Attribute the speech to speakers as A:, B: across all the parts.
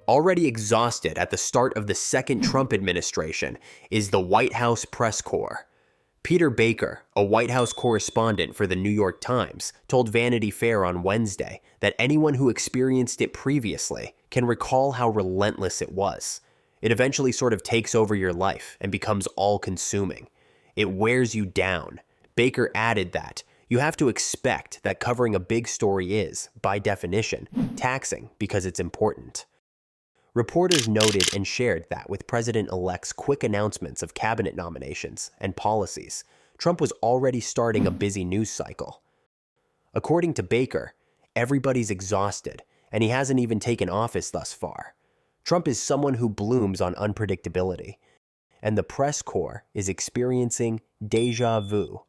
A: Already exhausted at the start of the second Trump administration is the White House press corps. Peter Baker, a White House correspondent for the New York Times, told Vanity Fair on Wednesday that anyone who experienced it previously can recall how relentless it was. It eventually sort of takes over your life and becomes all-consuming. It wears you down. Baker added that you have to expect that covering a big story is, by definition, taxing because it's important. Reporters noted and shared that with President-elect's quick announcements of cabinet nominations and policies, Trump was already starting a busy news cycle. According to Baker, everybody's exhausted, and he hasn't even taken office thus far. Trump is someone who blooms on unpredictability, and the press corps is experiencing déjà vu,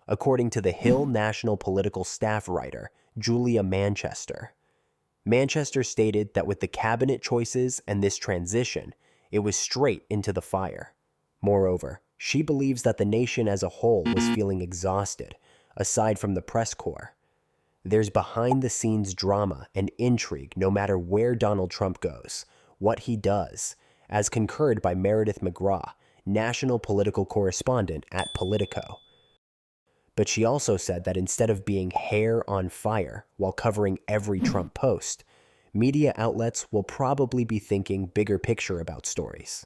A: according to the Hill National Political Staff writer Julia Manchester. Manchester stated that with the cabinet choices and this transition, it was straight into the fire. Moreover, she believes that the nation as a whole was feeling exhausted, aside from the press corps. There's behind-the-scenes drama and intrigue no matter where Donald Trump goes, what he does, as concurred by Meredith McGraw, national political correspondent at Politico. But she also said that instead of being hair on fire while covering every Trump post, media outlets will probably be thinking bigger picture about stories.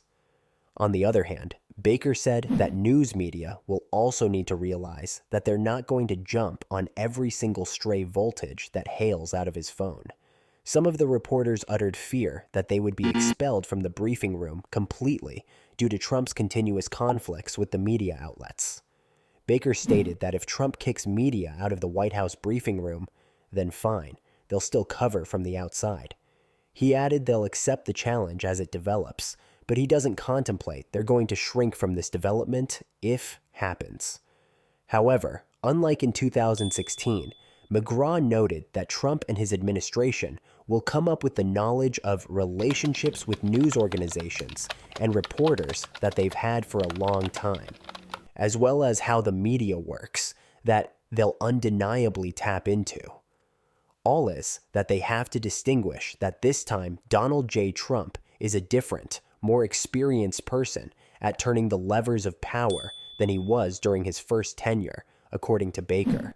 A: On the other hand, Baker said that news media will also need to realize that they're not going to jump on every single stray voltage that hails out of his phone. Some of the reporters uttered fear that they would be expelled from the briefing room completely due to Trump's continuous conflicts with the media outlets. Baker stated that if Trump kicks media out of the White House briefing room, then fine, they'll still cover from the outside. He added they'll accept the challenge as it develops, but he doesn't contemplate they're going to shrink from this development if happens. However, unlike in 2016, McGraw noted that Trump and his administration will come up with the knowledge of relationships with news organizations and reporters that they've had for a long time, as well as how the media works, that they'll undeniably tap into. All is that they have to distinguish that this time Donald J. Trump is a different, more experienced person at turning the levers of power than he was during his first tenure, according to Baker.